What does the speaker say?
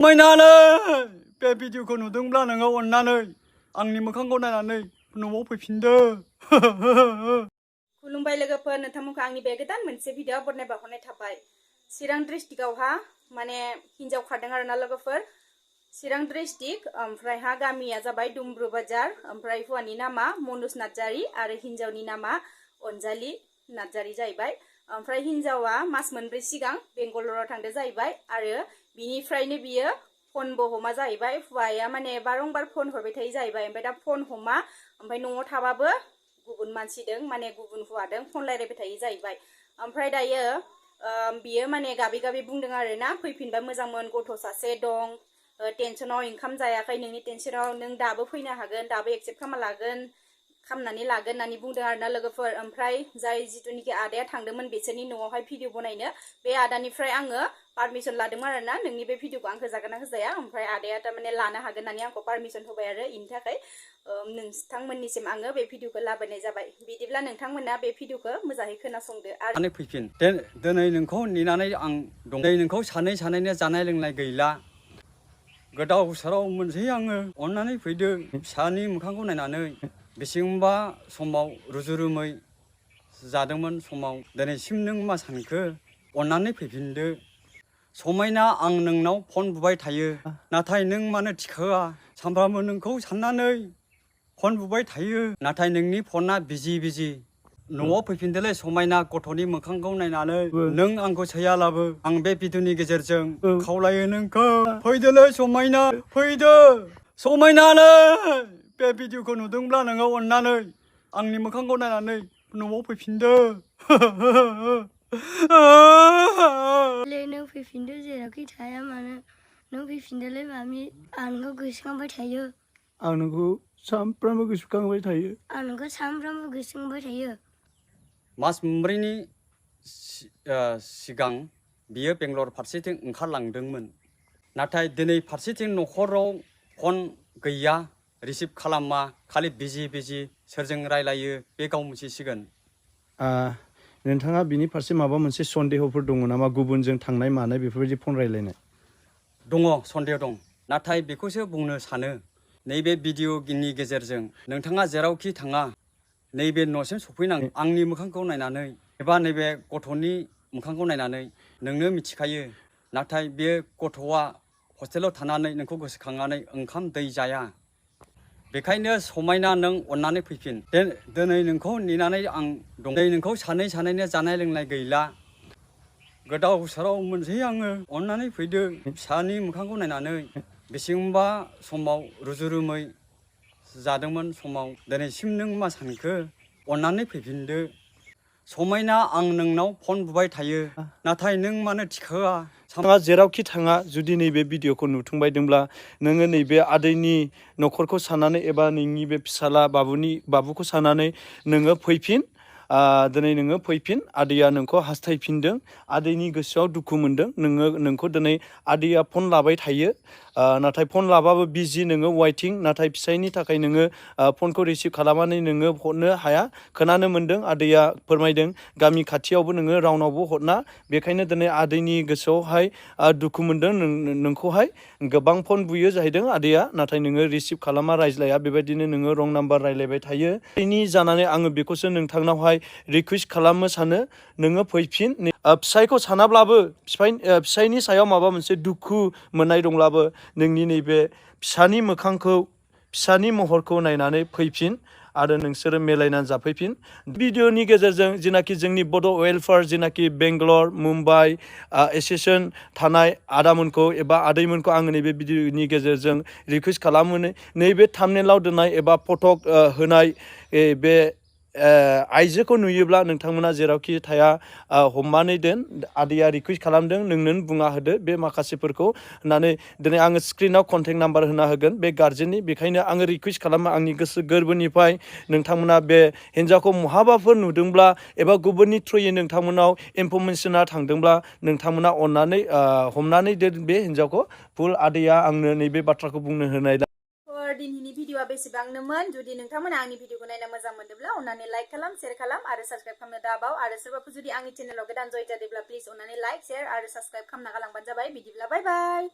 समायनानै बे भिडिअखौ नुदोंब्ला नोङो अननानै आंनि मोखांखौ नायनानै न'आव फैफिनदो। खुलुमबाय लोगोफोर, नोंथांमोनखौ आंनि बे गोदान मोनसे भिडिअ बरनाय बावहरनाय थाबाय। चिरां डिस्ट्रिक्टआवहा माने हिन्जाव खारदों आरोना लोगोफोर। चिरां डिस्ट्रिक्ट, ओमफ्रायहा गामिया जाबाय दुमब्रु बाजार, ओमफ्राय हौवानि नामा मनुज नार्जारि आरो हिन्जावनि नामा अनजालि नार्जारि जाहैबाय। ओमफ्राय हिन्जावा मास मोनब्रै सिगां बेंगलराव थांदो जाहैबाय आरो बिनिफ्रायनो बियो फनबो हमा जाहैबाय। हौवाया माने बारंबार फन हरबाय थायो जाहैबाय, ओमफ्राय दा फन हमा, ओमफ्राय न'आव थाबाबो गुबुन मानसिदों माने गुबुन हौवादों फन रायलायबाय थायो जाहैबाय। ओमफ्राय दायो बियो माने गाबै गाबै बुंदों आरोना, फैफिनबा मोजांमोन, गथ' सासे दं, टेनसनाव ओंखाम जायाखै, नोंनि टेनसनाव नों दाबो फैनो हागोन, दाबो एक्सेप्ट खालामनानै लागोन होननानै बुंदों आरोना लोगोफोर। ओमफ्राय जाय जिथुनिखि आदाया थांदोंमोन बिसोरनि न'आवहाय भिडिअ बनायनो, बे आदानिफ्राय आङो पारमिसन लादोंमोन आरोना, नोंनि बे भिडिअखौ आं होजागोन ना होजाया। ओमफ्राय आदाया थारमाने लानो हागोन होननानै आंखौ पारमिसन होबाय आरो, इनि थाखाय नोंथांमोननिसिम आङो बे भिडिअखौ लाबोनाय जाबाय। बिदिब्ला नोंथांमोना बे भिडिअखौ मोजाङै खोनासंदो आरो फैफिन। दिनै नोंखौ नेनानै आं दं। दिनै नोंखौ सानैनो जानाय लोंनाय गैला, गोदाव सोराव मोनसै आङो, अननानै फैदो। फिसानि मोखांखौ नायनानै बेसेबांबा समाव रुजुरुमै जादोंमोन समाव, दिनैसिम नों मा सानखो? अननानै फैफिनदो। समायना, आं नोंनाव फन बुबाय थायो, नाथाय नों मानो थिखोआ? सानफ्रामबो नोंखौ साननानै फन बुबाय थायो, नाथाय नोंनि फना बिजि। न'आव फैफिनदोलै समायना, गथ'नि मोखांखौ नायनानै। नों आंखौ सैयालाबो आं बे भिडिअनि गेजेरजों खावलायो नोंखौ, फैदोलै समायना, फैदो। समायनानै बे भिडिअखौ नुदोंब्ला नोङो अननानै आंनि मोखांखौ नायनानै न'आव फैफिनदो। नों फैफिनदो, जेरावखि थाया मानो नों फैफिनदोलै मामि, आं नोंखौ गोसोखांबाय थायो। आं नोंखौ सानफ्रामबो गोसोखांबाय थायो। आं नोंखौ सानफ्रामबो गोसोखांबाय थायो। मास मोनब्रैनि सिगां बियो बेंगलर फारसेथिं ओंखारलांदोंमोन, नाथाय दिनै फारसेथिं न'खराव फन गैया, रिसिभ खालामा, खालि बिजि सोरजों रायलायो बे गाव मिथिसिगोन। नोंथाङा बिनि फारसे माबा मोनसे सन्देहफोर दङ नामा? गुबुनजों थांनाय मानाय बेफोरबायदि फन रायलायनाय दङ, सन्देह दं, नाथाय बेखौसो बुंनो सानो, नैबे भिडिअनि गेजेरजों नोंथाङा जेरावखि थाङा नैबे न'सिम सफैनांगौ। आंनि मोखांखौ नायनानै एबा नैबे गथ'नि मोखांखौ नायनानै नोंनो मिथिखायो, नाथाय बे गथ'आ हस्टेलाव थानानै नोंखौ गोसोखांनानै ओंखाम दै जाया। बेखायनो समायना, नों अननानै फैफिन। दिनै नोंखौ नेनानै आं दं। दिनै नोंखौ सानैनो जानाय लोंनाय गैला, गोदाव सोराव मोनसै आङो, अननानै फैदो। फिसानि मोखांखौ नायनानै बेसेबांबा समाव रुजुरुमै जादोंमोन समाव, दिनैसिम नों मा सानखो? अननानै फैफिनदो। समायना, आं नोंनाव फन बुबाय थायो, नाथाय नों मानो थिखोआ? नोंथाङा जेरावखि थाङा, जुदि नैबे भिडिअखौ नुथुंबायदोंब्ला नोङो नैबे आदैनि न'खरखौ साननानै एबा नोंनि बे फिसाला बाबुखौ साननानै नोङो फैफिन। दिनै नोङो फैफिन, आदैया नोंखौ हास्थायफिनदों, आदैनि गोसोआव दुखु मोनदों। नोंखौ दिनै आदैया फन लाबाय थायो, नाथाय फन लाबाबो बिजि, नोङो वाइटिं, नाथाय फिसायनि थाखाय नोङो फनखौ रिसिभ खालामनानै नोङो हरनो हाया। खोनानो मोन्दों, आदैया फोरमायदों, गामि खाथियावबो नोङो रावनावबो हरना, बेखायनो दिनै आदैनि गोसोआवहाय दुखु मोनदों। नोंखौहाय गोबां फन बुयो जाहैदों आदैया, नाथाय नोङो रिसिभ खालामा, रायज्लाया, बेबायदिनो नोङो रं नाम्बार रायज्लायबाय थायो। बेनि जानानै आङो बेखौसो नोंथांनावहाय रिकुवेस्ट खालामनो सानो, नोङो फैफिन। फिसायखौ सानाब्लाबो, फिसायनि सायाव माबा मोनसे दुखु मोननाय दंब्लाबो, नोंनि नैबे फिसानि मोखांखौ, फिसानि महरखौ नायनानै फैफिन आरो नोंसोरो मिलायनानै जाफैफिन। भिडिअनि गेजेरजों जेनाखि जोंनि बड' वेलफेयार, जेनाखि बेंगलर, मुम्बाइ एसोसिएसन थानाय आदामोनखौ एबा आदैमोनखौ आङो नैबे भिडिअनि गेजेरजों रिकुवेस्ट खालामो, नैबे थाम्बनेइलाव दोननाय एबा फटक होनाय बे आइजोखौ नुयोब्ला नोंथांमोना जेरावखि थाया हमनानै दोन। आदैया रिकुवेस्ट खालामदों, नोंनो बुंना होदो बे माखासेफोरखौ होननानै। दिनै आङो स्क्रिनाव कन्टेक्ट नाम्बार होना होगोन बे गार्जेननि, बेखायनो आङो रिकुवेस्ट खालामो आंनि गोसो गोरबोनिफ्राय, नोंथांमोना बे हिन्जावखौ महाबाफोर नुदोंब्ला एबा गुबुननि थ्रुयै नोंथांमोनाव इनफरमेसना थांदोंब्ला, नोंथांमोना अननानै हमनानै दोन बे हिन्जावखौ। फुल आदैया आंनो नैबे बाथ्राखौ बुंनो होनाय। दिनैनि भिडिअआ बेसेबांनोमोन। जुदि नोंथांमोना आंनि भिडिअखौ नायना मोजां मोनदोंब्ला अननानै लाइक खालाम, शेयार खालाम आरो साबस्क्राइब खालामनो दाबाव। आरो सोरबाफोर जुदि आंनि चेनेलाव गोदान जइन जादोंब्ला प्लिज अननानै लाइक, शेयार आरो साबस्क्राइब खालामना गालांबानो जाबाय। बिदिब्ला बाय बाय।